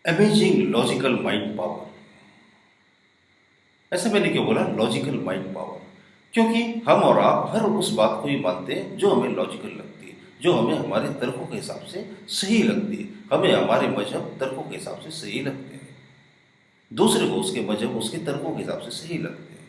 Amazing logical mind power. ऐसे मैंने क्यों बोला लॉजिकल माइंड पावर? क्योंकि हम और आप हर उस बात को ही मानते हैं जो हमें लॉजिकल लगती है, जो हमें हमारे तर्कों के हिसाब से सही लगती है। हमें हमारे मजहब तर्कों के हिसाब से सही लगते हैं, दूसरे को उसके मजहब उसके तर्कों के हिसाब से सही लगते हैं।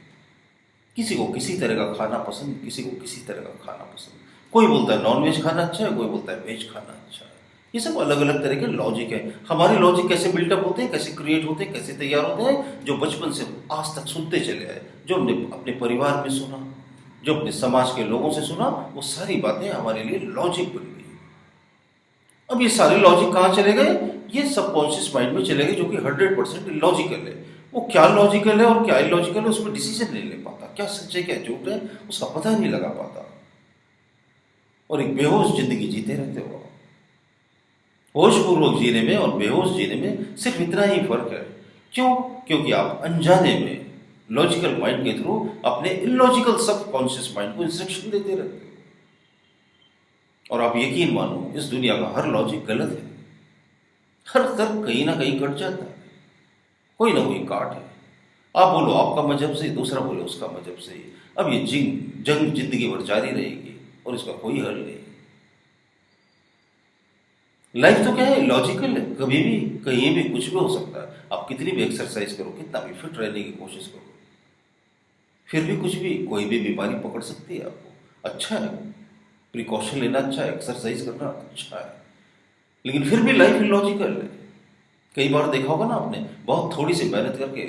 किसी को किसी तरह का खाना पसंद, किसी को किसी तरह का खाना पसंद। कोई बोलता है नॉन वेज खाना अच्छा है, कोई बोलता है वेज खाना अच्छा है। ये सब अलग अलग तरह के लॉजिक है। हमारे लॉजिक कैसे बिल्टअप होते हैं, कैसे क्रिएट होते हैं, कैसे तैयार होते हैं, जो बचपन से आज तक सुनते चले आए, जो हमने अपने परिवार में सुना, जो अपने समाज के लोगों से सुना, वो सारी बातें हमारे लिए लॉजिक बन गई। अब ये सारे लॉजिक कहाँ चले गए? ये सबकॉन्शियस माइंड में चले गए, जो कि 100% लॉजिकल है। वो क्या लॉजिकल है और क्या इलॉजिकल है, उसमें डिसीजन नहीं ले पाता। क्या सच है क्या झूठ है, उसका पता नहीं लगा पाता, और एक बेहोश जिंदगी जीते रहते हो। होशपूर्वक जीने में और बेहोश जीने में सिर्फ इतना ही फर्क है। क्यों? क्योंकि आप अनजाने में लॉजिकल माइंड के थ्रू अपने इलॉजिकल सबकॉन्शियस माइंड को इंस्ट्रक्शन देते रहते हो। और आप यकीन मानो, इस दुनिया का हर लॉजिक गलत है। हर तर्क कहीं ना कहीं कट जाता है, कोई ना कोई काट है। आप बोलो आपका मजहब सही, दूसरा बोले उसका मजहब सही। अब ये जंग जिंदगी भर जारी रहेगी और इसका कोई हल नहीं। लाइफ तो क्या है, लॉजिकल है। कभी भी कहीं भी कुछ भी हो सकता है। आप कितनी भी एक्सरसाइज करो, कितना भी फिट रहने की कोशिश करो, फिर भी कुछ भी कोई भी बीमारी पकड़ सकती है आपको। अच्छा है, प्रिकॉशन लेना अच्छा है, एक्सरसाइज करना अच्छा है, लेकिन फिर भी लाइफ इलॉजिकल है। कई बार देखा होगा ना आपने, बहुत थोड़ी सी मेहनत करके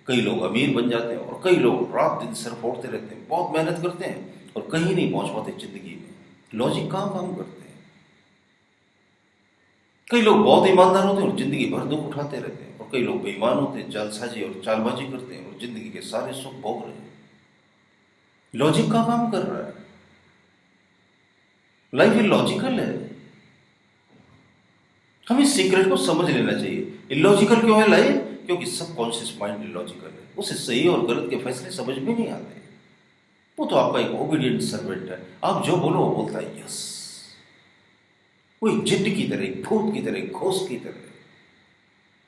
कई लोग अमीर बन जाते हैं, और कई लोग रात दिन सर फोड़ते रहते हैं, बहुत मेहनत करते हैं और कहीं नहीं पहुंच पाते जिंदगी में। लॉजिक कहाँ काम करते हैं? कई लोग बहुत ईमानदार होते हैं और जिंदगी भर दुख उठाते रहते हैं, और कई लोग बेईमान होते हैं, जालसाजी और चालबाजी करते हैं और जिंदगी के सारे सुख भोग रहे हैं। लॉजिक कहाँ काम कर रहा है? लाइफ इलॉजिकल है। हमें इस सीक्रेट को समझ लेना चाहिए। इलॉजिकल क्यों है लाइफ? क्योंकि सबकॉन्शियस माइंड इलॉजिकल है। उसे सही और गलत के फैसले समझ में नहीं आते। वो तो आपका एक ओबीडियंट सर्वेंट है। आप जो बोलो वो बोलता है यस। वो एक जिद्द की तरह, एक भूत की तरह, एक घोष की तरह,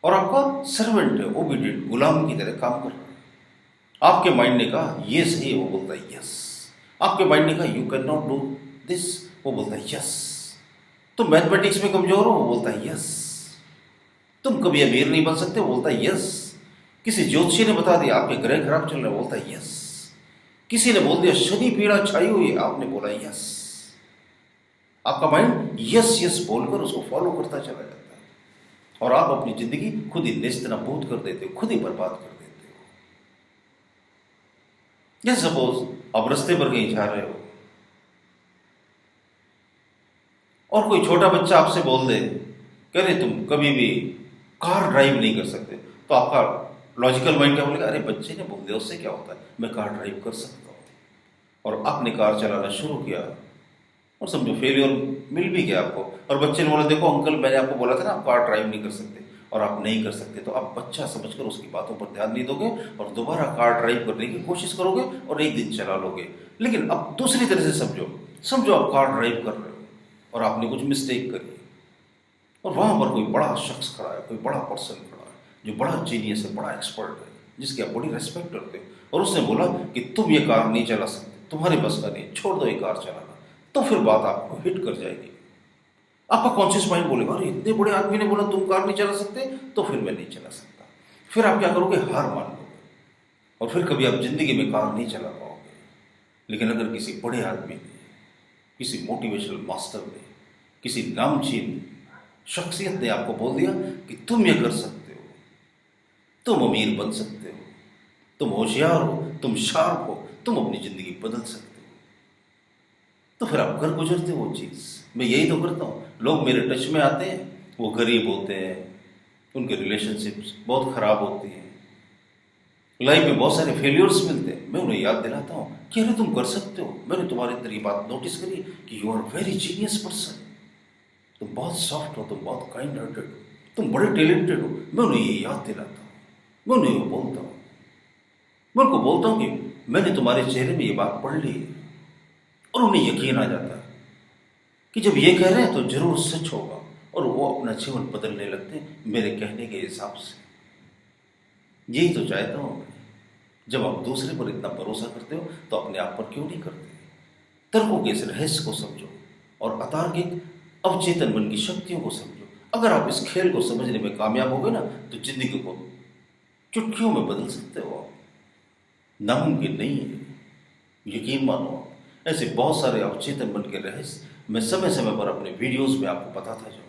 और आपका सर्वेंट है, ओबीडियंट गुलाम की तरह काम कर रहा है। आपके माइंड ने कहा ये सही है, वो बोलता है यस। आपके माइंड ने कहा you can not do this, वो बोलता है यस। तुम मैथमेटिक्स में कमजोर हो, वो बोलता है यस। तुम कभी अमीर नहीं बन सकते, वो बोलता है यस। किसी ज्योतिषी ने बता दिया आपके ग्रह खराब चल रहे, बोलता है यस। किसी ने बोल दिया शनि पीड़ा छाई हुई है, आपने बोला यस। आपका माइंड यस यस बोलकर उसको फॉलो करता चला जाता है, और आप अपनी जिंदगी खुद ही नेस्त नाबूद कर देते हो, खुद ही बर्बाद कर देते हो। जैसे सपोज आप रास्ते पर कहीं जा रहे हो और कोई छोटा बच्चा आपसे बोल दे कह रहे तुम कभी भी कार ड्राइव नहीं कर सकते, तो आपका लॉजिकल माइंड क्या बोलेगा? अरे बच्चे ने बोल दिया, उससे क्या होता है, मैं कार ड्राइव कर सकता हूँ। और आपने कार चलाना शुरू किया और समझो फेलियर मिल भी गया आपको, और बच्चे ने बोला देखो अंकल मैंने आपको बोला था ना आप कार ड्राइव नहीं कर सकते, और आप नहीं कर सकते, तो आप बच्चा समझकर उसकी बातों पर ध्यान नहीं दोगे और दोबारा कार ड्राइव करने की कोशिश करोगे और एक दिन चला लोगे। लेकिन अब दूसरी तरह से समझो, समझो आप कार ड्राइव कर रहे हो और आपने कुछ मिस्टेक करी, और वहां पर कोई बड़ा शख्स खड़ा है, कोई बड़ा पर्सन खड़ा है, जो बड़ा जीनियस है, बड़ा एक्सपर्ट है, जिसकी आप बड़ी रेस्पेक्ट करते हो, और उसने बोला कि तुम ये कार नहीं चला सकते, तुम्हारे बस का नहीं, छोड़ दो ये कार चलाना। तो फिर बात आपको हिट कर जाएगी। आपका कॉन्शियस माइंड बोलेगा अरे इतने बड़े आदमी ने बोला तुम कार नहीं चला सकते, तो फिर मैं नहीं चला सकता। फिर आप क्या करोगे? हार मान लोगे, और फिर कभी आप जिंदगी में कार नहीं चला पाओगे। लेकिन अगर किसी बड़े आदमी ने, किसी मोटिवेशनल मास्टर ने, किसी नामचीन शख्सियत ने आपको बोल दिया कि तुम ये कर सकते हो, तुम अमीर बन सकते हो, तुम होशियार हो, तुम शार्प हो, तुम अपनी जिंदगी बदल सकते हो, तो फिर आप कर गुजरते हो वो चीज़। मैं यही तो करता हूँ। लोग मेरे टच में आते हैं, वो गरीब होते हैं, उनके रिलेशनशिप्स बहुत खराब होती हैं, लाइफ में बहुत सारे फेलियर्स मिलते हैं, मैं उन्हें याद दिलाता हूँ कि अरे तुम कर सकते हो। मैंने तुम्हारे अंदर ये बात नोटिस करी कि you are very genius person, तुम बहुत सॉफ्ट हो, तुम बहुत काइंड हार्टेड हो, तुम बड़े टैलेंटेड हो। मैं उन्हें ये याद दिलाता हूँ, मैं उन्हें ये बोलता हूँ, मैं उनको बोलता हूँ कि मैंने तुम्हारे चेहरे में ये बात पढ़ ली है, और उन्हें यकीन आ जाता है कि जब ये कह रहे हैं तो जरूर सच होगा। और वो अपना जीवन बदलने लगते हैं मेरे कहने के हिसाब से। यही तो चाहता हूँ मैं। जब आप दूसरे पर इतना भरोसा करते हो तो अपने आप पर क्यों नहीं करते? तर्कों के इस रहस्य को समझो और अतार्किक अवचेतन मन की शक्तियों को समझो। अगर आप इस खेल को समझने में कामयाब हो गए ना तो जिंदगी को चुटकियों में बदल सकते हो आप। नामुमकिन नहीं है, यकीन मानो आप। ऐसे बहुत सारे अवचेतन मन के रहस्य मैं समय समय पर अपने वीडियोस में आपको बताता जाऊंगा।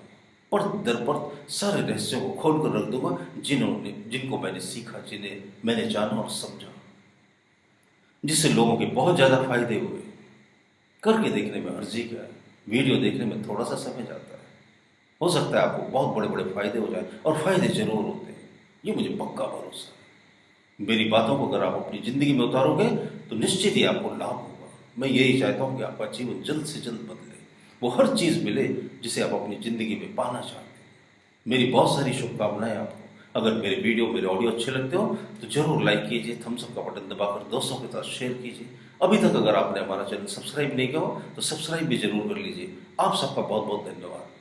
परत दर परत सारे रहस्यों को खोल कर रख दूंगा जिनको मैंने सीखा, जिन्हें मैंने जाना और समझा, जिससे लोगों के बहुत ज्यादा फायदे हुए। करके देखने में अर्जी क्या है, वीडियो देखने में थोड़ा सा समय जाता है। हो सकता है आपको बहुत बड़े बड़े फायदे हो जाए, और फायदे जरूर होते हैं, ये मुझे पक्का भरोसा है। मेरी बातों को अगर आप अपनी जिंदगी में उतारोगे तो निश्चित ही आपको लाभ होगा। मैं यही चाहता हूँ कि आपका जीवन जल्द से जल्द बदले, वो हर चीज मिले जिसे आप अपनी जिंदगी में पाना चाहते हैं। मेरी बहुत सारी शुभकामनाएं आपको। अगर मेरे वीडियो, मेरे ऑडियो अच्छे लगते हो तो जरूर लाइक कीजिए, थम्स अप का बटन दबाकर दोस्तों के साथ शेयर कीजिए। अभी तक अगर आपने हमारा चैनल सब्सक्राइब नहीं किया हो तो सब्सक्राइब भी जरूर कर लीजिए। आप सबका बहुत बहुत धन्यवाद।